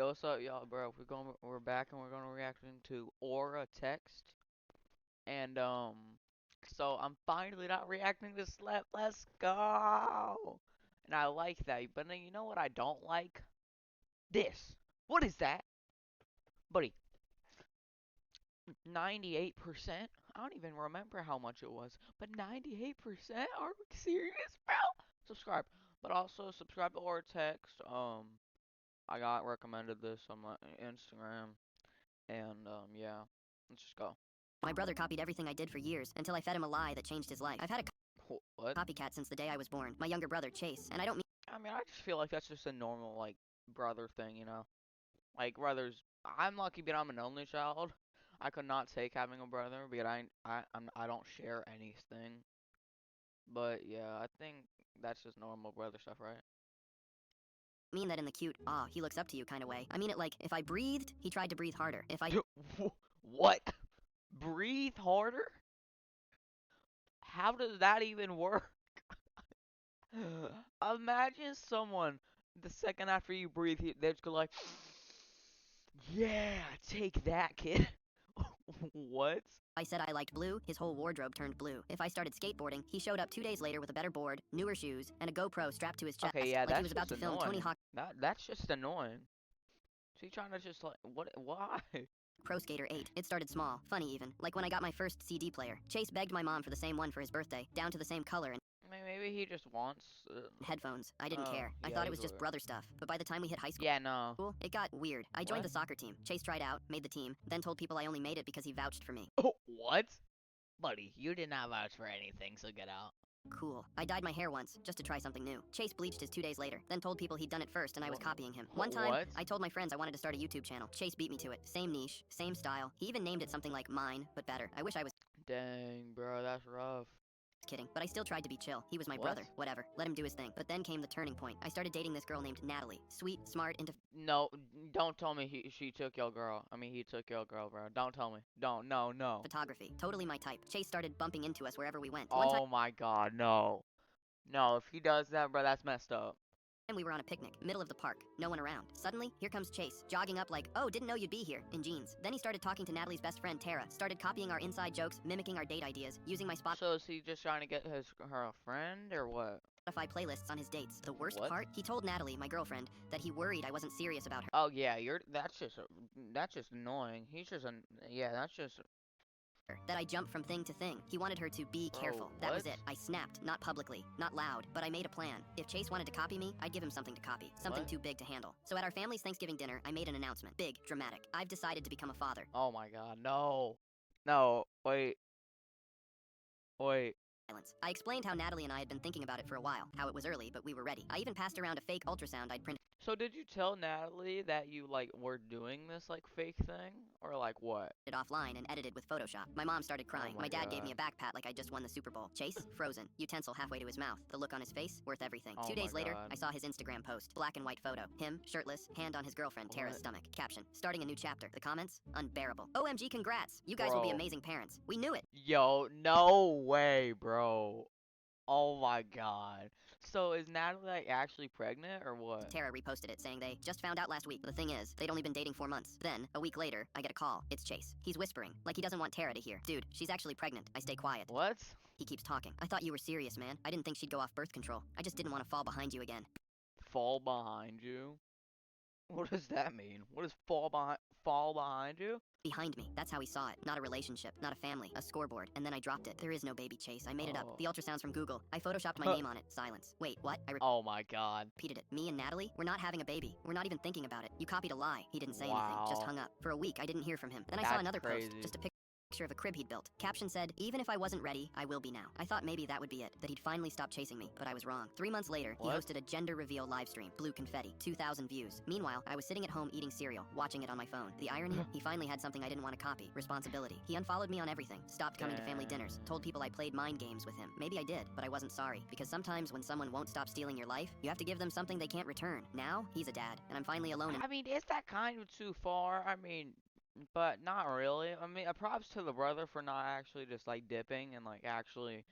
Yo, what's up, y'all, bro? We're back, and we're gonna react into Aura Text, and so I'm finally not reacting to Slap. Let's go. And I like that, but then you know what I don't like? This. What is that, buddy? 98%. I don't even remember how much it was, but 98%. Are we serious, bro? Subscribe, but also subscribe to Aura Text. I got recommended this on my Instagram. And yeah, let's just go. My brother copied everything I did for years until I fed him a lie that changed his life. I've had a What? copycat since the day I was born. My younger brother, Chase, and I don't mean I mean, I just feel like that's just a normal like brother thing, you know? Like brothers, I'm lucky, but I'm an only child. I could not take having a brother, but I don't share anything. But yeah, I think that's just normal brother stuff, right? that in the cute, he looks up to you kind of way. I mean it like, if I breathed, he tried to breathe harder. If I What? Breathe harder? How does that even work? Imagine someone the second after you breathe, they're just go like, yeah, take that, kid. What? I said I liked blue, his whole wardrobe turned blue. If I started skateboarding, he showed up 2 days later with a better board, newer shoes, and a GoPro strapped to his chest, Okay, yeah, like he that's was about just to film Tony annoying. Hawk That's just annoying. She trying to just like what? Why? Pro Skater 8. It started small, funny even, like when I got my first CD player. Chase begged my mom for the same one for his birthday, down to the same color and I mean, maybe he just wants. headphones. I didn't Oh, care. I yeah, thought it he's was just weird. brother stuff. But by the time we hit high school, Yeah, no. it got weird. I joined What? the soccer team. Chase tried out, made the team, then told people I only made it because he vouched for me. Oh, what? Buddy, you did not vouch for anything, so get out. Cool. I dyed my hair once, just to try something new. Chase bleached his 2 days later, then told people he'd done it first and I was copying him. One time, What? I told my friends I wanted to start a YouTube channel. Chase beat me to it. Same niche, same style. He even named it something like mine, but better. I wish I was Dang, bro, that's rough. kidding, but I still tried to be chill. He was my What? brother. Whatever. Let him do his thing. But then came the turning point. I started dating this girl named Natalie. Sweet, smart, into No, don't tell me she took your girl. I mean, he took your girl, bro. Don't tell me. Don't. No, no. photography. Totally my type. Chase started bumping into us wherever we went. One time Oh my God, no. No, if he does that, bro, that's messed up. we were on a picnic, middle of the park, no one around. Suddenly, here comes Chase, jogging up like, oh, didn't know you'd be here, in jeans. Then he started talking to Natalie's best friend, Tara, started copying our inside jokes, mimicking our date ideas, using my So is he just trying to get her a friend or what? Spotify playlists on his dates. The worst What? part, he told Natalie, my girlfriend, that he worried I wasn't serious about her. Oh yeah, that's just annoying. Yeah, that's just That I jumped from thing to thing. He wanted her to be bro. careful. That was What? it. I snapped, not publicly, not loud, but I made a plan. If Chase wanted to copy me, I'd give him something to copy, something What? too big to handle. So at our family's Thanksgiving dinner, I made an announcement. Big, dramatic. I've decided to become a father. Oh my God, no. No, wait, wait. Silence. I explained how Natalie and I had been thinking about it for a while, how it was early, but we were ready. I even passed around a fake ultrasound I'd printed So did you tell Natalie that you like were doing this like fake thing or like what? offline and edited with Photoshop. My mom started crying. Oh my My dad gave me God. a back pat like I just won the Super Bowl. Chase, frozen, utensil halfway to his mouth. The look on his face, worth everything. Oh 2 days my later, God. I saw his Instagram post. Black and white photo. Him, shirtless, hand on his girlfriend, Tara's What? stomach. Caption, starting a new chapter. The comments, unbearable. OMG, congrats. You guys will be Bro. amazing parents. We knew it. Yo, no way, bro. Oh my God. So is Natalie like actually pregnant or what? Tara reposted it, saying they just found out last week. The thing is, they'd only been dating 4 months. Then, a week later, I get a call. It's Chase. He's whispering, like he doesn't want Tara to hear. Dude, she's actually pregnant. I stay quiet. What? He keeps talking. I thought you were serious, man. I didn't think she'd go off birth control. I just didn't want to fall behind you again. Fall behind you? What does that mean? What does fall behind you? Behind me. That's how he saw it. Not a relationship, not a family, a scoreboard. And then I dropped it. There is no baby, Chase. I made it up. Oh. The ultrasound's from Google. I photoshopped my name on it. Silence. Wait, what? I Oh my God. repeated it. Me and Natalie? We're not having a baby. We're not even thinking about it. You copied a lie. He didn't say anything. Just Wow. hung up. For a week, I didn't hear from him. Then I saw That's another post. crazy. Just a picture of a crib he'd built. Caption said, even if I wasn't ready, I will be now. I thought maybe that would be it, that he'd finally stop chasing me, but I was wrong. 3 months later, he What? hosted a gender reveal live stream. Blue confetti, 2,000 views. Meanwhile, I was sitting at home eating cereal, watching it on my phone. The irony? He finally had something I didn't want to copy. Responsibility. He unfollowed me on everything, stopped coming to family Damn. dinners, told people I played mind games with him. Maybe I did, but I wasn't sorry. Because sometimes when someone won't stop stealing your life, you have to give them something they can't return. Now, he's a dad, and I'm finally alone and I mean, is that kind of too far? I mean, but not really. I mean, props to the brother for not actually just like dipping and like actually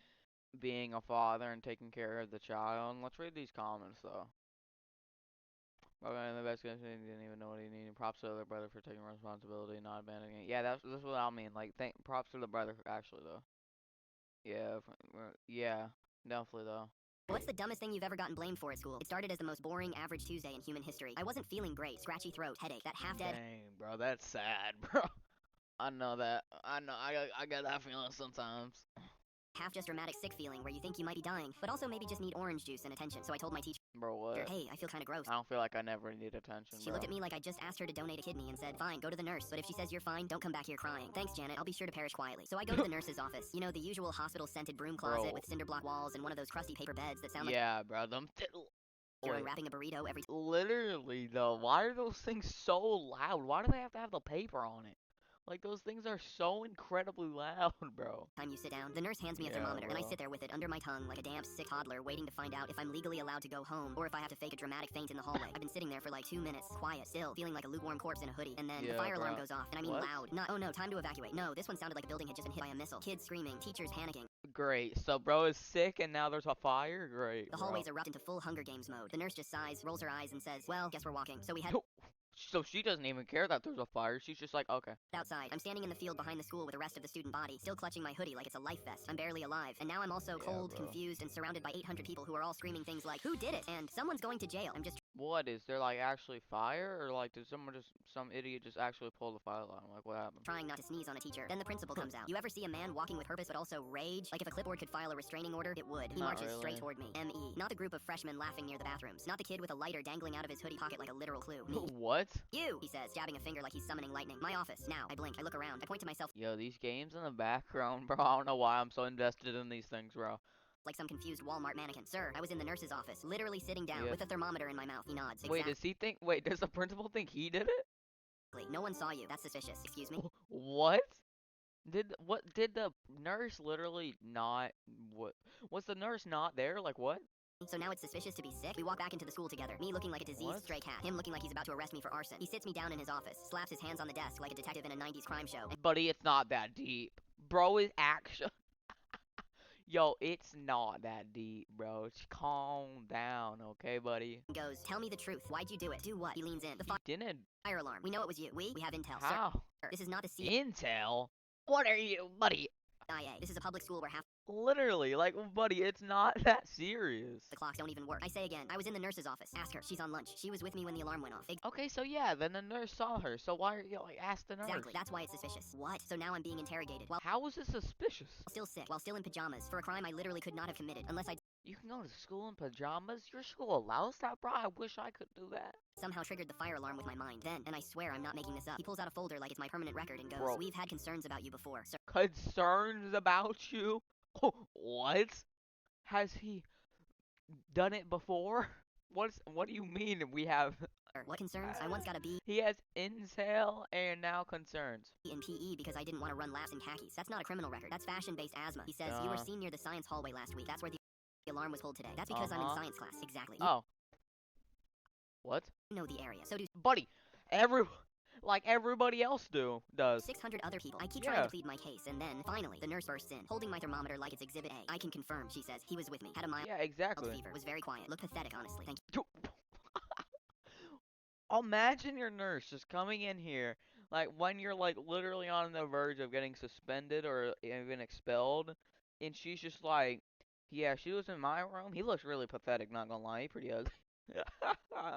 being a father and taking care of the child. Let's read these comments though. Okay, the best guy didn't even know what he needed. props to the brother for taking responsibility and not abandoning it. Yeah, that's what I mean. Like, props to the brother actually though. Yeah, yeah, definitely though. What's the dumbest thing you've ever gotten blamed for at school? It started as the most boring average Tuesday in human history. I wasn't feeling great. Scratchy throat, headache, that half-dead Dang, bro, that's sad, bro. I know that. I know. I get that feeling sometimes. half just dramatic sick feeling where you think you might be dying, but also maybe just need orange juice and attention. So I told my teacher, Bro, what? hey, I feel kind of gross. I don't feel like I never need attention, She bro. looked at me like I just asked her to donate a kidney and said, fine, go to the nurse, but if she says you're fine, don't come back here crying. Thanks, Janet, I'll be sure to perish quietly. So I go to the nurse's office. You know, the usual hospital-scented broom closet Bro. with cinder block walls and one of those crusty paper beds that sound like Yeah, bro, them. you're Wait, unwrapping a burrito every literally though, why are those things so loud? Why do they have to have the paper on it? Like those things are so incredibly loud, bro. time you sit down. The nurse hands me a Yeah, thermometer, and I bro. sit there with it under my tongue like a damn sick toddler waiting to find out if I'm legally allowed to go home or if I have to fake a dramatic faint in the hallway. I've been sitting there for like 2 minutes, quiet, still, feeling like a lukewarm corpse in a hoodie, and then the Yeah, fire alarm bro. goes off, and I mean What? loud. Not, oh no, time to evacuate. No, this one sounded like a building had just been hit by a missile. Kids screaming, teachers panicking. Great. So bro is sick and now there's a fire? Great, The bro. hallways erupt into full Hunger Games mode. The nurse just sighs, rolls her eyes, and says, well, guess we're walking. So we head So she doesn't even care that there's a fire. She's just like, okay. outside. I'm standing in the field behind the school with the rest of the student body, still clutching my hoodie like it's a life vest. I'm barely alive, and now I'm also Yeah, cold, bro. confused, and surrounded by 800 people who are all screaming things like, who did it? And someone's going to jail. I'm just What is there like actually fire or like did some idiot just actually pull the fire alarm? Like what happened? trying not to sneeze on a teacher. Then the principal comes out. You ever see a man walking with purpose but also rage? Like if a clipboard could file a restraining order, it would. He Not marches straight really. toward me. M.E. Not the group of freshmen laughing near the bathrooms. Not the kid with a lighter dangling out of his hoodie pocket like a literal clue. Me. What? You, he says, jabbing a finger like he's summoning lightning. My office. Now. I blink. I look around. I point to myself Yo, these games in the background, bro. I don't know why I'm so invested in these things, bro. like some confused Walmart mannequin. Sir, I was in the nurse's office, literally sitting down Yeah. with a thermometer in my mouth. He nods. Wait, does the principal think he did it? Exactly. No one saw you. That's suspicious. Excuse me? What? Did the nurse literally not, what? Was the nurse not there? Like what? So now it's suspicious to be sick? We walk back into the school together. Me looking like a diseased What? stray cat. Him looking like he's about to arrest me for arson. He sits me down in his office, slaps his hands on the desk like a detective in a 90s crime show, and Buddy, it's not that deep. Bro is actually. Yo, it's not that deep, bro. Just calm down, okay, buddy? goes, tell me the truth. Why'd you do it? Do what? He leans in. The He didn't. fire alarm. We know it was you. We have intel. Sir, How? this is not the CIA. Intel? What are you, buddy? This is a public school where half Literally, like, buddy, it's not that serious. the clocks don't even work. I say again, I was in the nurse's office. Ask her. She's on lunch. She was with me when the alarm went off. Okay, so yeah, then the nurse saw her. So why are you like ask the nurse? Exactly. That's why it's suspicious. What? So now I'm being interrogated. While How is this suspicious? still sick, while still in pajamas, for a crime I literally could not have committed unless I You can go to school in pajamas? Your school allows that, bro? I wish I could do that. somehow triggered the fire alarm with my mind. Then, and I swear I'm not making this up, he pulls out a folder like it's my permanent record and goes, Bro. we've had concerns about you before, sir. Concerns about you? What? Has he done it before? What do you mean we have? What concerns? I once got a B He has incel and now concerns. in PE because I didn't want to run laps in khakis. That's not a criminal record. That's fashion-based asthma. He says, you were seen near the science hallway last week. That's where the alarm was pulled today. That's because I'm in Uh-huh. science class. Exactly. Oh. What? You know the area. So do Buddy, like everybody else does. 600 other people. I keep trying Yeah. to plead my case, and then, finally, the nurse bursts in, holding my thermometer like it's Exhibit A. I can confirm, she says. He was with me. Had a mild Yeah, exactly. fever. Was very quiet. Looked pathetic, honestly. Thank you. Imagine your nurse just coming in here, like when you're like literally on the verge of getting suspended or even expelled, and she's just like, yeah, she was in my room. He looks really pathetic, not gonna lie, he pretty ugly.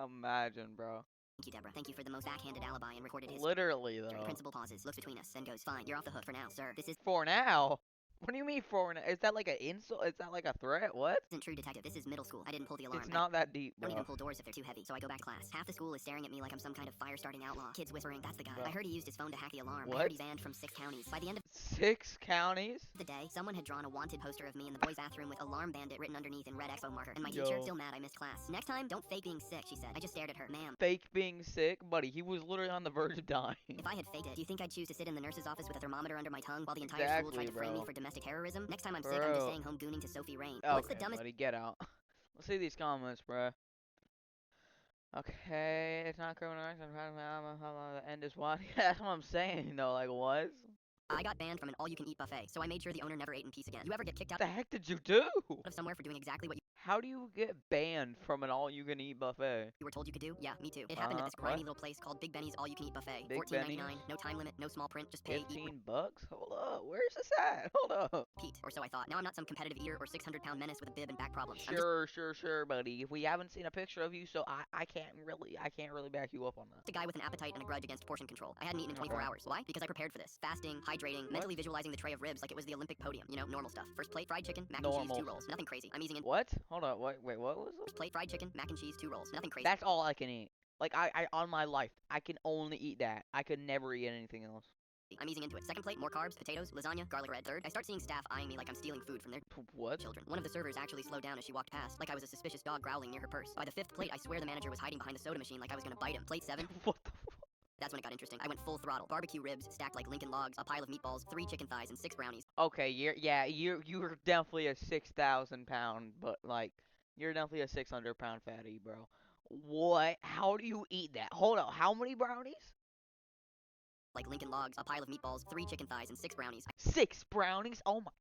Imagine, bro. Thank you, Deborah. Thank you for the most backhanded alibi and recorded history. Literally The though. principal pauses, looks between us, then goes, fine, you're off the hook for now, sir. This For now? What do you mean for now? Is that like an insult? Is that like a threat? What? isn't true, detective. This is middle school. I didn't pull the alarm. It's not that deep, I don't bro. even pull doors if they're too heavy, so I go back to class. Half the school is staring at me like I'm some kind of fire-starting outlaw. Kids whispering, that's the guy. Bro. I heard he used his phone to hack the alarm. I What? heard he banned from 6 counties. By the end of 6 counties? the day, someone had drawn a wanted poster of me in the boys' bathroom with Alarm Bandit written underneath in red expo marker. And my teacher, Yo. still mad I missed class. Next time, don't fake being sick, she said. I just stared at her. Ma'am, Fake being sick? Buddy, he was literally on the verge of dying. if I had faked it, do you think I'd choose to sit in the nurse's office with a thermometer under my tongue while the entire school tried to Exactly, frame me bro. for domestic terrorism? Next time I'm sick, I'm just Bro. staying home gooning to Sophie Rain. What's the Okay, dumbest buddy, get out. Let's see these comments, bruh. Okay, it's not criminal action. The end is what? That's what I'm saying, though. Like, what? I got banned from an all-you-can-eat buffet, so I made sure the owner never ate in peace again. You ever get kicked out What the heck did you do? of somewhere for doing exactly what you How do you get banned from an all-you-can-eat buffet? You were told you could do? Yeah, me too. It happened at this grimy What? little place called Big Benny's All You Can Eat Buffet. Big $14.99, Benny's? no time limit, no small print, just pay, eat, 15 bucks? Hold up. Where's this at? Hold up. repeat. Or so I thought. Now I'm not some competitive eater or 600-pound menace with a bib and back problems. I'm Sure, buddy. If we haven't seen a picture of you, so I can't really back you up on that. just a guy with an appetite and a grudge against portion control. I hadn't eaten in 24 Okay. hours. Why? Because I prepared for this. Fasting, hydrating, mentally visualizing the tray of ribs like it was the Olympic podium. You know, normal stuff. First plate, fried chicken, mac and cheese, Normal. 2 rolls. Nothing crazy. I'm easing in. What? Hold up. Wait, what was it? First plate, fried chicken, mac and cheese, 2 rolls. Nothing crazy. That's all I can eat. Like, I on my life, I can only eat that. I could never eat anything else. I'm easing into it. Second plate, more carbs, potatoes, lasagna, garlic bread. Third, I start seeing staff eyeing me like I'm stealing food from their What? children. One of the servers actually slowed down as she walked past, like I was a suspicious dog growling near her purse. By the 5th plate, I swear the manager was hiding behind the soda machine like I was gonna bite him. Plate 7, What the that's when it got interesting. I went full throttle. Barbecue ribs stacked like Lincoln logs, a pile of meatballs, 3 chicken thighs, and 6 brownies. Okay, you're definitely a 6,000 pound, but like you're definitely a 600-pound fatty, bro. What? How do you eat that? Hold up, how many brownies? Like Lincoln logs, a pile of meatballs, 3 chicken thighs, and 6 brownies. 6 brownies? Oh my.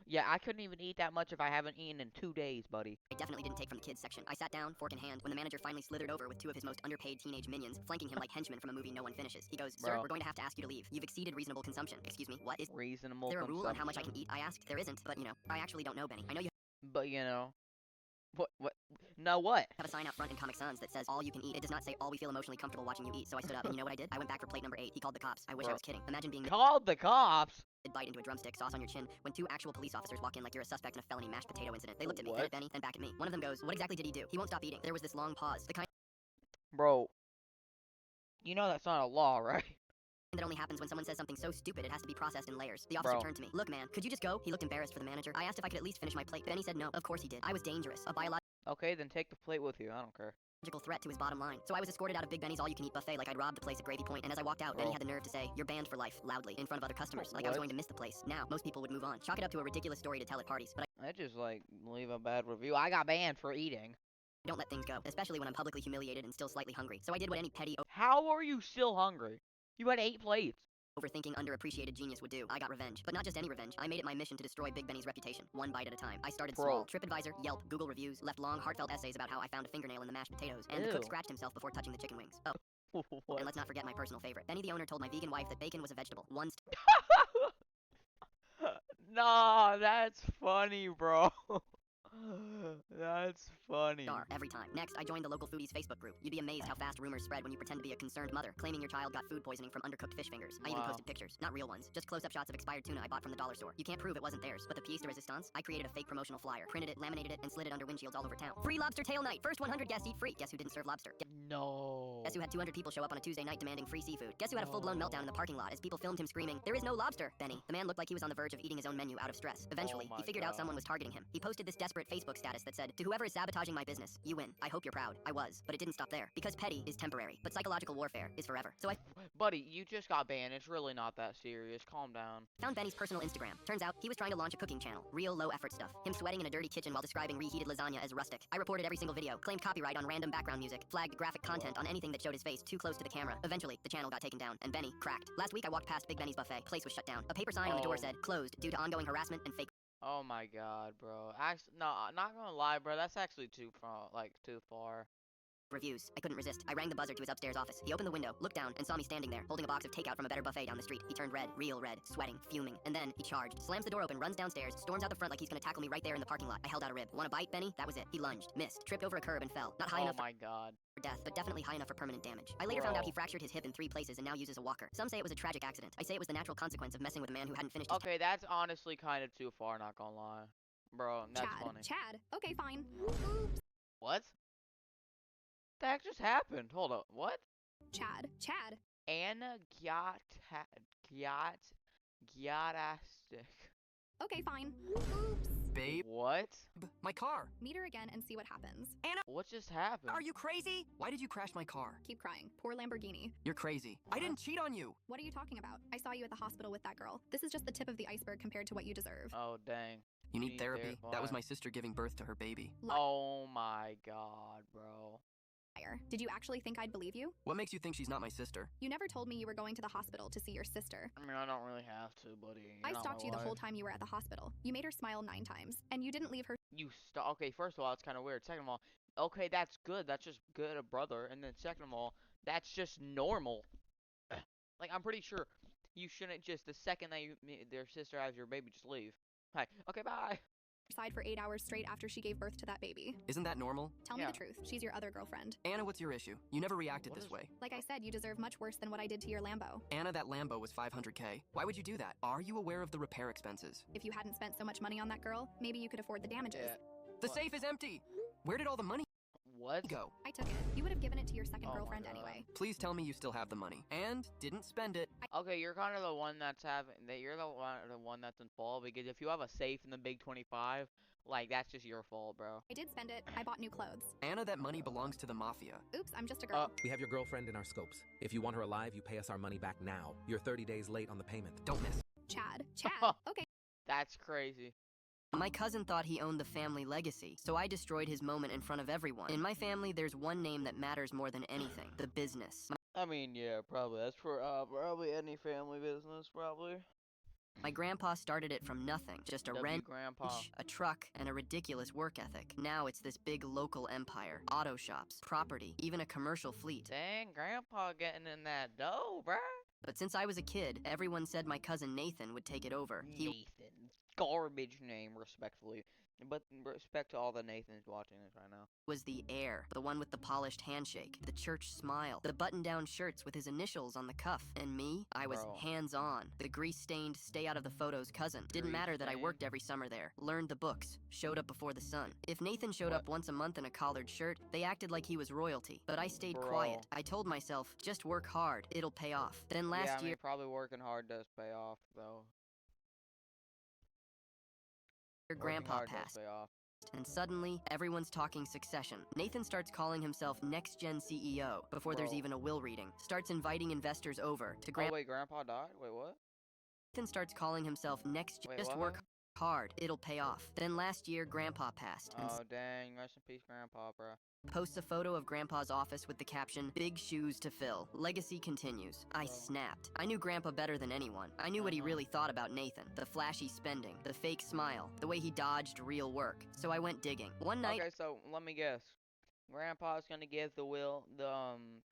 Yeah, I couldn't even eat that much if I haven't eaten in 2 days, buddy. I definitely didn't take from the kids section. I sat down, fork in hand, when the manager finally slithered over with 2 of his most underpaid teenage minions, flanking him like henchmen from a movie no one finishes. He goes, "Sir, Bro. we're going to have to ask you to leave. You've exceeded reasonable consumption." Excuse me, what? Is Reasonable there a rule on how much I consumption. can eat? I asked. There isn't, but you know, I actually don't know, Benny. I know you But you know, what? No, what? have a sign out front in Comic Sans that says all you can eat. It does not say all we feel emotionally comfortable watching you eat. So I stood up, and you know what I did? I went back for plate number 8. He called the cops. I wish I Bro. was kidding. Imagine being Called the cops. bite into a drumstick, sauce on your chin, when 2 actual police officers walk in like you're a suspect in a felony mashed potato incident. They looked at me, then What? at Benny, then back at me. One of them goes, "What exactly did he do?" "He won't stop eating." There was this long pause, the kind Bro. You know that's not a law, right? that only happens when someone says something so stupid it has to be processed in layers. The officer Bro. turned to me. "Look, man, could you just go?" He looked embarrassed for the manager. I asked if I could at least finish my plate. Benny said no. Of course he did. I was dangerous, a biological Okay, then take the plate with you. I don't care. threat to his bottom line. So I was escorted out of Big Benny's all-you-can-eat buffet like I'd robbed the place at Gravy Point, and as I walked out, Benny Bro. had the nerve to say, "You're banned for life," loudly, in front of other customers, like I was What? going to miss the place. Now, most people would move on. Chalk it up to a ridiculous story to tell at parties, but I just like leave a bad review. I got banned for eating. I don't let things go, especially when I'm publicly humiliated and still slightly hungry. So I did what any petty, How are you still hungry? You had 8 plates. overthinking, underappreciated genius would do. I got revenge. But not just any revenge. I made it my mission to destroy Big Benny's reputation, one bite at a time. I started Bro. small. TripAdvisor, Yelp, Google reviews, left long, heartfelt essays about how I found a fingernail in the mashed potatoes, and the cook Ew. scratched himself before touching the chicken wings. Oh, What? and let's not forget my personal favorite. Benny the owner told my vegan wife that bacon was a vegetable. One Nah, that's funny, bro. That's funny. star every time. Next, I joined the local foodies Facebook group. You'd be amazed how fast rumors spread when you pretend to be a concerned mother, claiming your child got food poisoning from undercooked fish fingers. I even Wow. posted pictures, not real ones, just close-up shots of expired tuna I bought from the dollar store. You can't prove it wasn't theirs, but the pièce de résistance, I created a fake promotional flyer, printed it, laminated it, and slid it under windshields all over town. Free lobster tail night. First 100 guests eat free. Guess who didn't serve lobster? No. Guess who had 200 people show up on a Tuesday night demanding free seafood? Guess who had a full-blown meltdown in the parking lot as people filmed him screaming, "There is no lobster, Benny." The man looked like he was on the verge of eating his own menu out of stress. Eventually, Oh he my figured out God. someone was targeting him. He posted this desperate Facebook status that said, "To whoever is sabotaging my business, you win. I hope you're proud." I was, but it didn't stop there. Because petty is temporary, but psychological warfare is forever. So I Buddy, you just got banned. It's really not that serious. Calm down. found Benny's personal Instagram. Turns out, he was trying to launch a cooking channel. Real low-effort stuff. Him sweating in a dirty kitchen while describing reheated lasagna as rustic. I reported every single video, claimed copyright on random background music, flagged graphic content on anything that showed his face too close to the camera. Eventually, the channel got taken down, and Benny cracked. Last week, I walked past Big Benny's buffet. Place was shut down. A paper sign on the door Oh. said, "Closed due to ongoing harassment and fake Oh my God, bro. No, I'm not gonna lie, bro. That's actually too far. Like too far. reviews." I couldn't resist. I rang the buzzer to his upstairs office. He opened the window, looked down, and saw me standing there, holding a box of takeout from a better buffet down the street. He turned red, real red, sweating, fuming, and then he charged, slams the door open, runs downstairs, storms out the front like he's gonna tackle me right there in the parking lot. I held out a rib. "Want a bite, Benny?" That was it. He lunged, missed, tripped over a curb, and fell. Not high Oh enough my God. for death, but definitely high enough for permanent damage. I later found out Bro. he fractured his hip in 3 places and now uses a walker. Some say it was a tragic accident. I say it was the natural consequence of messing with a man who hadn't finished his Okay, that's honestly kind of too far. Not gonna lie, bro. That's funny. Chad. Okay, fine. What? The heck just happened? Hold up. What? Chad. Anna Gyatastic. Okay, fine. Babe, What? my car. Meet her again and see what happens. What just happened? Are you crazy? Why did you crash my car? Keep crying. Poor Lamborghini. You're crazy. I didn't cheat on you. What are you talking about? I saw you at the hospital with that girl. This is just the tip of the iceberg compared to what you deserve. Oh dang. You need need therapy. That was why? my sister giving birth to her baby. Oh my God, bro. Liar. Did you actually think I'd believe you? What makes you think she's not my sister? You never told me you were going to the hospital to see your sister. I mean, I don't really have to, buddy. You're I not stalked my you the whole wife. time you were at the hospital. You made her smile 9 times, and you didn't leave her Okay, first of all, it's kind of weird. Second of all, okay, that's good. That's just good, a brother. And then second of all, that's just normal. Like, I'm pretty sure you shouldn't just, the second that their sister has your baby, just leave. Hi. Okay, bye. Side for 8 hours straight after she gave birth to that baby. Isn't that normal? Tell me Yeah. the truth. She's your other girlfriend. Anna, what's your issue? You never reacted What this is- way. Like I said, you deserve much worse than what I did to your Lambo. Anna, that Lambo was $500K. Why would you do that? Are you aware of the repair expenses? If you hadn't spent so much money on that girl, maybe you could afford the damages. Yeah. The What? safe is empty. Where did all the money What? go? I took it. You would have given it to your second Oh my girlfriend God. anyway. Please tell me you still have the money. And didn't spend it. Okay, you're kind of the one that's you're the one that's in fault, because if you have a safe in the big 25, like, that's just your fault, bro. I did spend it. I bought new clothes. Anna, that money belongs to the mafia. Oops, I'm just a girl. We have your girlfriend in our scopes. If you want her alive, you pay us our money back now. You're 30 days late on the payment. Don't miss. Chad. Chad. Okay. That's crazy. My cousin thought he owned the family legacy, so I destroyed his moment in front of everyone. In my family, there's one name that matters more than anything: the business. I mean, yeah, probably. That's for probably any family business, probably. My grandpa started it from nothing, just a wrench, Grandpa. a truck, and a ridiculous work ethic. Now it's this big local empire: auto shops, property, even a commercial fleet. Dang, Grandpa getting in that dough, bruh. But since I was a kid, everyone said my cousin Nathan would take it over. He Nathan. Garbage name, respectfully. But respect to all the Nathans watching this right now. was the heir, the one with the polished handshake, the church smile, the button-down shirts with his initials on the cuff. And me, I was Bro. hands-on, the grease-stained, stay-out-of-the-photos cousin. Didn't matter that I Grease-stained? worked every summer there, learned the books, showed up before the sun. If Nathan showed What? up once a month in a collared shirt, they acted like he was royalty. But I stayed Bro. quiet. I told myself, just work hard, it'll pay off. Then Yeah, last I mean, year, probably working hard does pay off, though. Working Grandpa hard does passed. pay off. And suddenly, everyone's talking succession. Nathan starts calling himself Next Gen CEO before there's Bro. even a will reading. Starts inviting investors over to Oh, wait, Grandpa died? Wait, what? Nathan starts calling himself Next. Wait, Just what work happened? hard, it'll pay off. Then last year, Grandpa passed. And Oh, dang. Rest in peace, Grandpa, bruh. posts a photo of Grandpa's office with the caption, "Big shoes to fill. Legacy continues." I Bro. snapped. I knew Grandpa better than anyone. I knew what he Uh-huh. really thought about Nathan. The flashy spending, the fake smile, the way he dodged real work. So I went digging. One night, Okay, so let me guess. Grandpa's gonna give the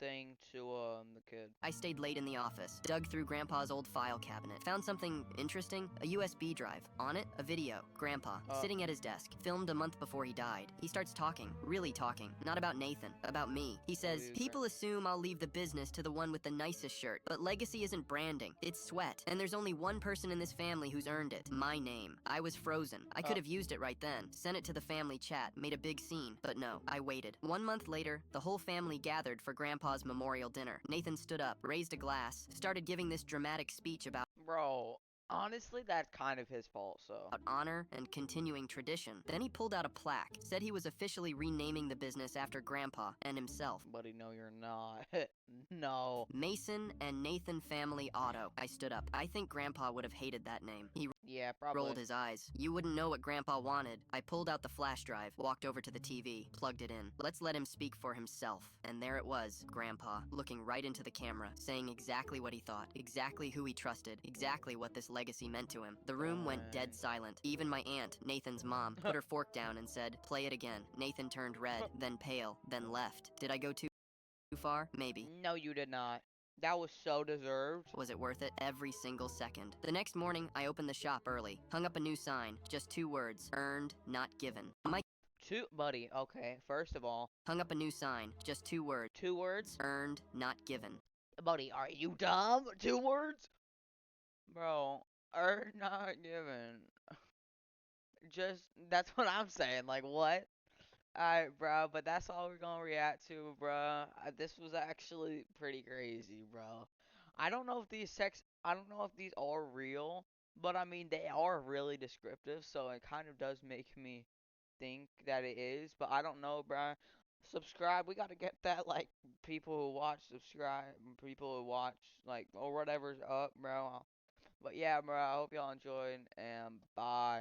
thing to the kid. I stayed late in the office, dug through Grandpa's old file cabinet, found something interesting, a USB drive. On it, a video. Grandpa, sitting at his desk, filmed a month before he died. He starts talking, really talking, not about Nathan, about me. He says, Believe people assume I'll leave the business to the one with the nicest shirt, but legacy isn't branding, it's sweat. And there's only one person in this family who's earned it, my name. I was frozen. I could have used it right then, sent it to the family chat, made a big scene, but no, I waited. 1 month later, the whole family gathered for Grandpa's memorial dinner. Nathan stood up, raised a glass, started giving this dramatic speech about Bro, honestly, that's kind of his fault, so. honor and continuing tradition. Then he pulled out a plaque, said he was officially renaming the business after Grandpa and himself. Buddy, no, you're not. No. Mason and Nathan Family Auto. I stood up. I think Grandpa would have hated that name. He Yeah, probably. rolled his eyes. You wouldn't know what Grandpa wanted. I pulled out the flash drive, walked over to the TV, plugged it in. Let's let him speak for himself. And there it was, Grandpa, looking right into the camera, saying exactly what he thought, exactly who he trusted, exactly what this legacy meant to him. The room went dead Dang. silent. Even my aunt, Nathan's mom, put her fork down and said, "Play it again." Nathan turned red, then pale, then left. Did I go too far? Maybe. No, you did not. That was so deserved. Was it worth it? Every single second. The next morning, I opened the shop early, hung up a new sign, just 2 words: earned, not given. Buddy, okay, first of all, Hung up a new sign, just 2 words: 2 words? earned, not given. Buddy, are you dumb? 2 words? Bro, not given. Just, that's what I'm saying, like, what? Alright, bro, but that's all we're gonna react to, bro. This was actually pretty crazy, bro. I don't know if I don't know if these are real, but I mean, they are really descriptive, so it kind of does make me think that it is, but I don't know, bro. Subscribe, we gotta get that, like, people who watch, subscribe, people who watch, like, or whatever's up, bro. But yeah, bro, I hope y'all enjoyed, and bye.